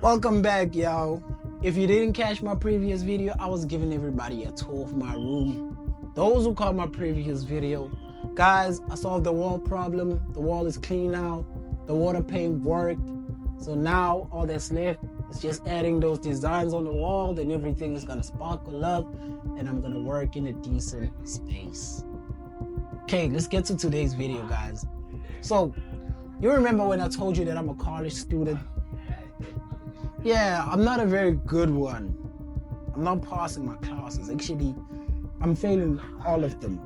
Welcome back, y'all. If you didn't catch my previous video, I was giving everybody a tour of my room. Those who caught my previous video, guys, I solved the wall problem. The wall is clean now. The water paint worked. So now all that's left is just adding those designs on the wall, then everything is gonna sparkle up and I'm gonna work in a decent space. Okay, let's get to today's video, guys. So, you remember when I told you that I'm a college student? Yeah, I'm not a very good one. I'm not passing my classes. Actually, I'm failing all of them.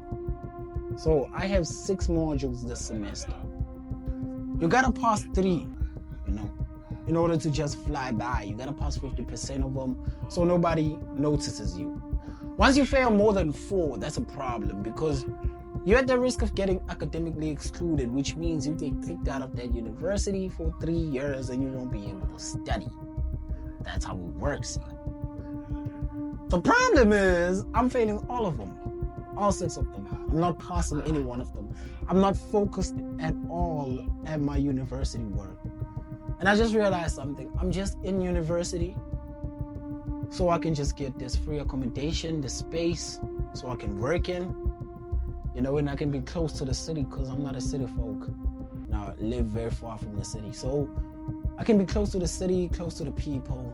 So I have 6 modules this semester. You gotta pass 3, in order to just fly by. You gotta pass 50% of them so nobody notices you. Once you fail more than 4, that's a problem because you're at the risk of getting academically excluded, which means you get kicked out of that university for 3 years and you won't be able to study. That's how it works. The problem is, I'm failing all of them. All 6 of them. I'm not passing any one of them. I'm not focused at all at my university work. And I just realized something. I'm just in university so I can just get this free accommodation, this space, so I can work in. And I can be close to the city because I'm not a city folk. Now, I live very far from the city. So I can be close to the city, close to the people.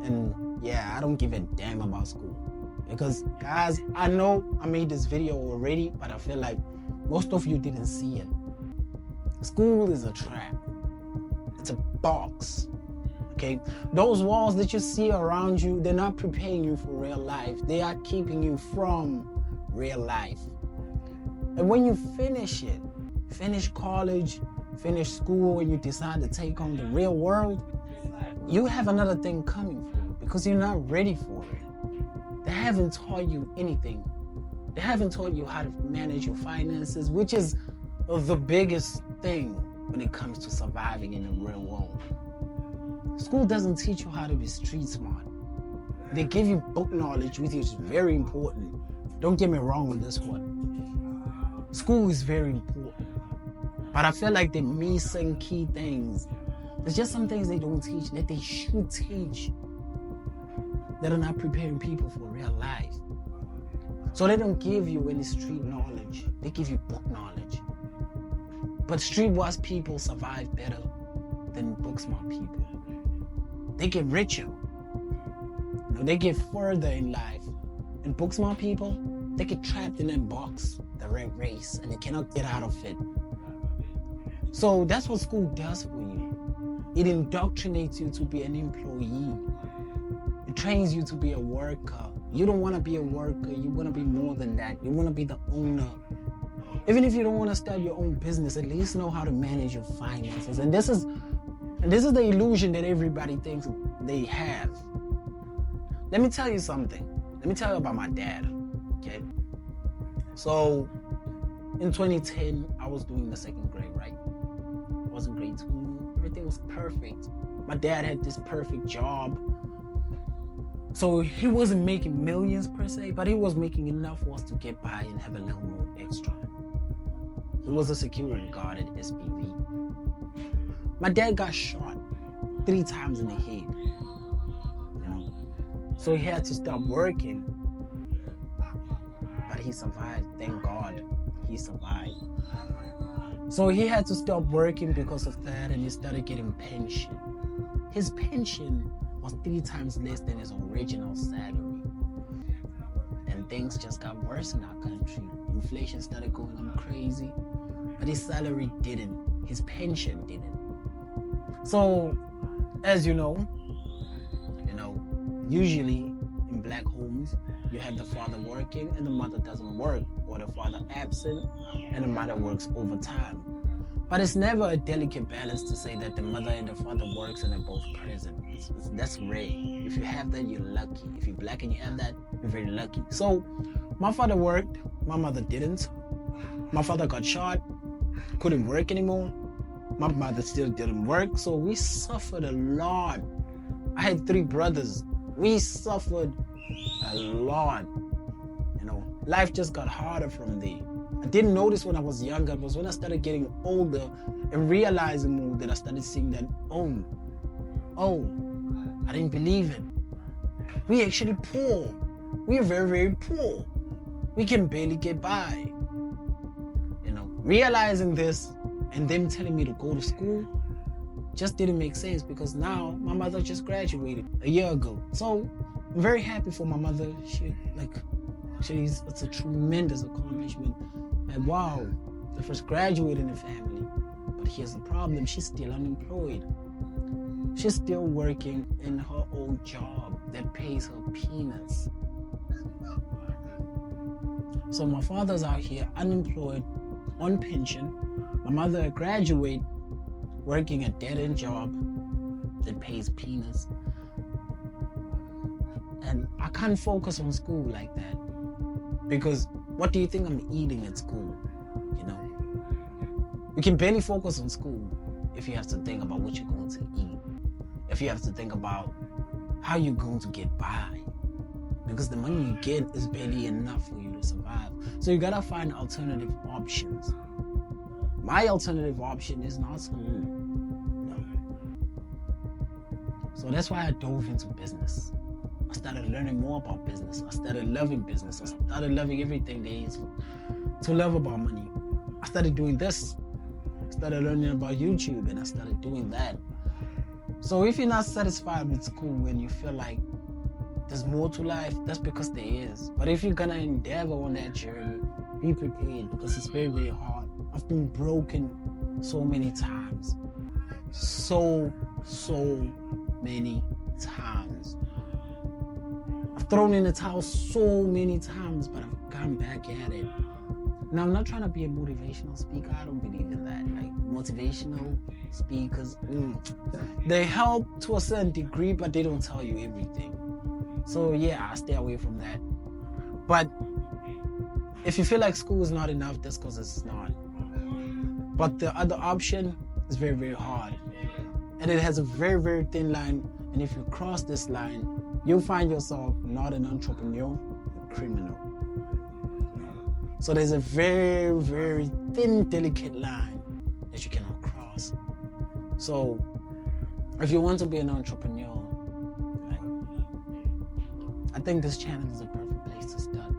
And yeah, I don't give a damn about school. Because guys, I know I made this video already, but I feel like most of you didn't see it. School is a trap. It's a box. Okay? Those walls that you see around you, they're not preparing you for real life. They are keeping you from real life. And when you finish it, finish college, finish school, and you decide to take on the real world, you have another thing coming for you because you're not ready for it. They haven't taught you anything. They haven't taught you how to manage your finances, which is the biggest thing when it comes to surviving in the real world. School doesn't teach you how to be street smart. They give you book knowledge, which is very important. Don't get me wrong on this one. School is very important. But I feel like they're missing key things. There's just some things they don't teach that they should teach that are not preparing people for real life. So they don't give you any street knowledge. They give you book knowledge. But streetwise people survive better than book smart people. They get richer. They get further in life. And book smart people, they get trapped in that box, the rat race, and they cannot get out of it. So that's what school does for you. It indoctrinates you to be an employee. It trains you to be a worker. You don't want to be a worker. You want to be more than that. You want to be the owner. Even if you don't want to start your own business, at least know how to manage your finances. And this is the illusion that everybody thinks they have. Let me tell you something. Let me tell you about my dad. Okay? So in 2010, I was doing the 2nd grade, right? I was in grade 2. Everything was perfect. My dad had this perfect job. So he wasn't making millions per se, but he was making enough for us to get by and have a little more extra. He was a security guard at SPV. My dad got shot 3 times in the head. So he had to stop working. But he survived, thank God. He survived. So he had to stop working because of that, and he started getting pension. His pension was 3 times less than his original salary. And things just got worse in our country. Inflation started going on crazy. But his salary didn't. His pension didn't. So, as you know, usually in black homes, you have the father working and the mother doesn't work, or the father absent and the mother works overtime. But it's never a delicate balance to say that the mother and the father works and they're both present. That's rare. If you have that, you're lucky. If you're black and you have that, you're very lucky. So my father worked, my mother didn't. My father got shot, couldn't work anymore. My mother still didn't work, so we suffered a lot. I had 3 brothers. We suffered a lot. Life just got harder from there. I didn't notice when I was younger. It was when I started getting older and realizing more that I started seeing that, I didn't believe it. We actually poor. We are very, very poor. We can barely get by. Realizing this and them telling me to go to school just didn't make sense, because now my mother just graduated a year ago. So I'm very happy for my mother. It's a tremendous accomplishment. And wow, the first graduate in the family. But here's the problem, she's still unemployed. She's still working in her old job that pays her peanuts. So my father's out here unemployed, on pension. My mother, a graduate, working a dead-end job that pays peanuts. And I can't focus on school like that, because what do you think I'm eating at school? You can barely focus on school if you have to think about what you're going to eat, if you have to think about how you're going to get by, because the money you get is barely enough for you to survive. So you gotta find alternative options. My alternative option is not school. So that's why I dove into business. I started learning more about business. I started loving business. I started loving everything there is to love about money. I started doing this. I started learning about YouTube, and I started doing that. So if you're not satisfied with school and you feel like there's more to life, that's because there is. But if you're gonna endeavor on that journey, be prepared, because it's very, very hard. I've been broken so many times. So many times. I've thrown in the towel so many times, but I've gone back at it. Now, I'm not trying to be a motivational speaker. I don't believe in that. Like, motivational speakers, they help to a certain degree, but they don't tell you everything. So yeah, I stay away from that. But if you feel like school is not enough, that's because it's not. But the other option is very, very hard. And it has a very, very thin line. And if you cross this line, you'll find yourself not an entrepreneur, a criminal. So there's a very, very thin, delicate line that you cannot cross. So if you want to be an entrepreneur, I think this channel is a perfect place to start.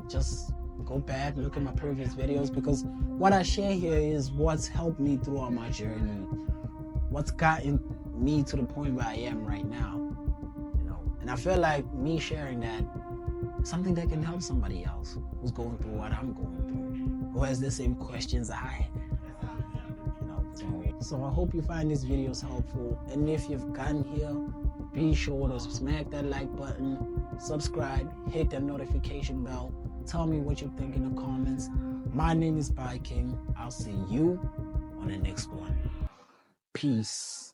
Just go back, look at my previous videos, because what I share here is what's helped me throughout my journey, what's gotten me to the point where I am right now. And I feel like me sharing that is something that can help somebody else who's going through what I'm going through, who has the same questions I have. So I hope you find these videos helpful. And if you've gotten here, be sure to smack that like button, subscribe, hit that notification bell. Tell me what you think in the comments. My name is Bai King. I'll see you on the next one. Peace.